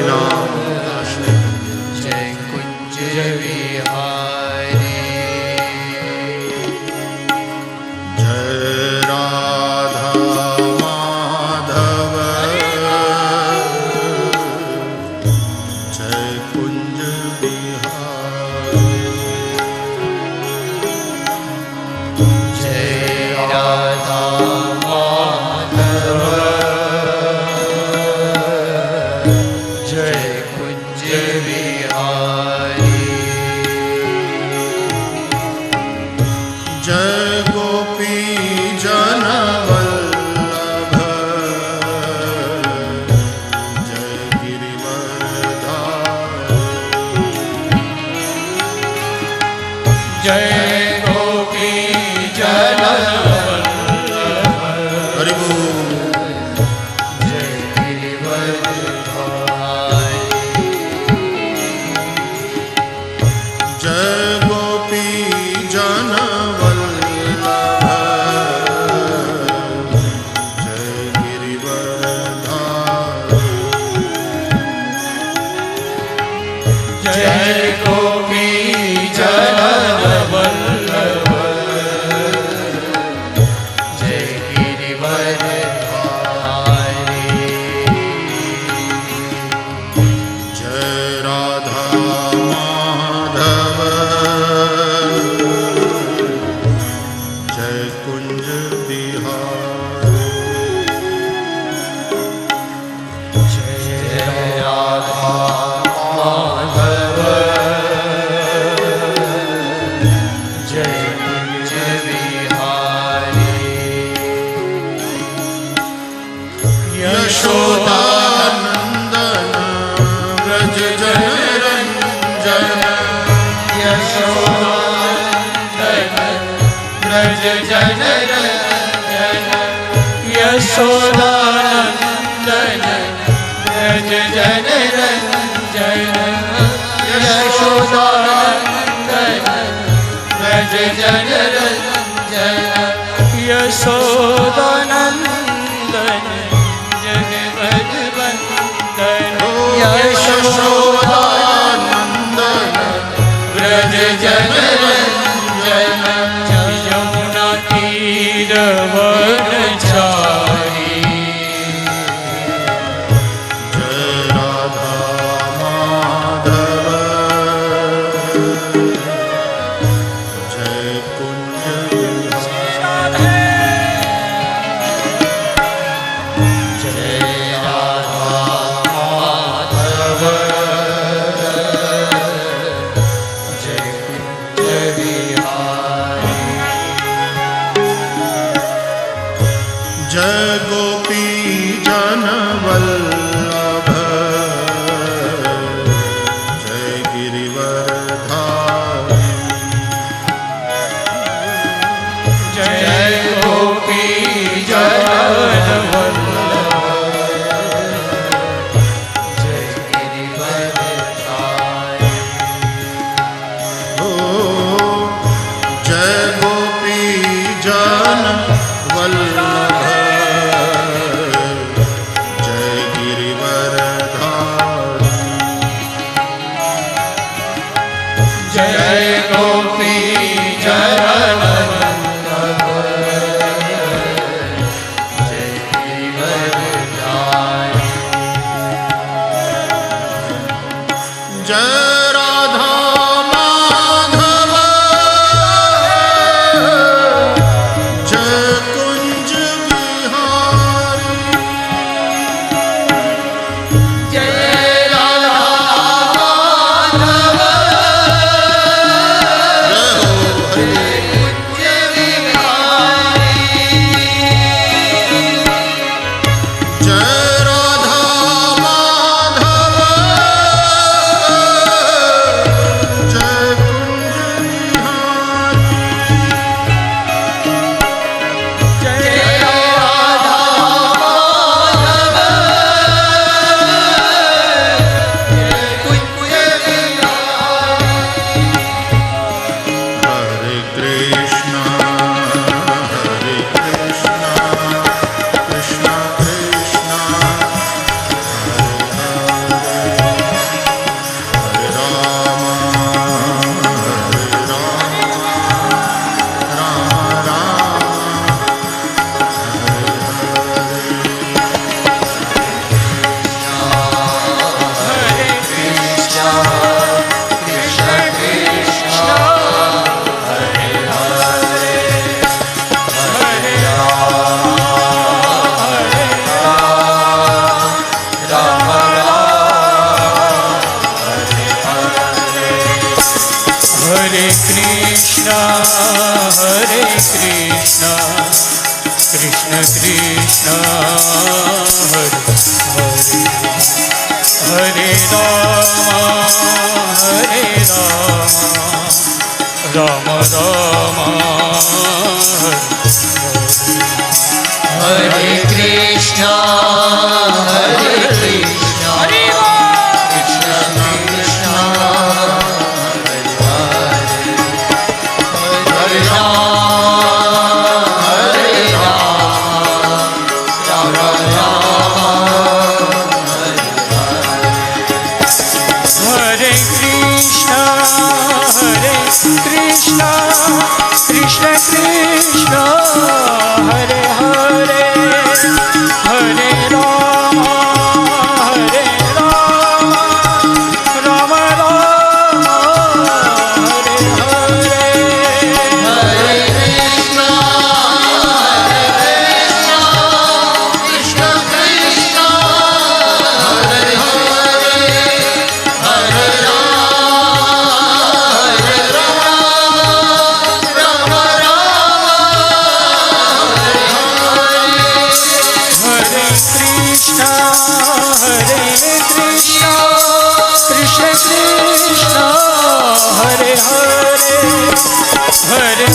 नाम जय कुंज विहारी जय राधा माधव जय कुंज विहारी जय राधा माधव जय कुंज विहारी जय गोपी जन वल्लभ जय गिरिवरधारी जय गोपी जन हरि बोल जय गिरिवरधारी जय गोपी जन वल्लभ जय गिरिवरधारी जय गोपी जन वल्लभ जय गिरिवरधारी जय राधा माधव जय कुंज बिहारी जय राधा माधव जय कुंज विहारी यशोदानंदन व्रज जन रंजन यशोदानंदन व्रज जन रंजन यशोदानंदन व्रज जन रंजन यशोदानंदन व्रज जन रंजन यशोदानंदन जगवद वंदन यशोदानंदन व्रज जन रंजन यमुना तीर वनचारी जय राधा माधव जय कुंज जय राधा माधव जय कुंज विहारी जय गोपी जन वल्लभ जय गिरिवरधारी जय गोपी जन वल्लभ जय गिरिवरधारी ओ जय गोपी जन वल्लभ કૃષ્ણ કૃષ્ણ હરે હરે રામ રામ હરે હરે કૃષ્ણ હરે કૃષ્ણ કૃષ્ણ કૃષ્ણ હરે રામ રામ હરે કૃષ્ણ કૃષ્ણ કૃષ્ણ હરે હરે હરે રામ રામ રામ હરે હરે હરે કૃષ્ણ કૃષ્ણ કૃષ્ણ હરે હરે હરે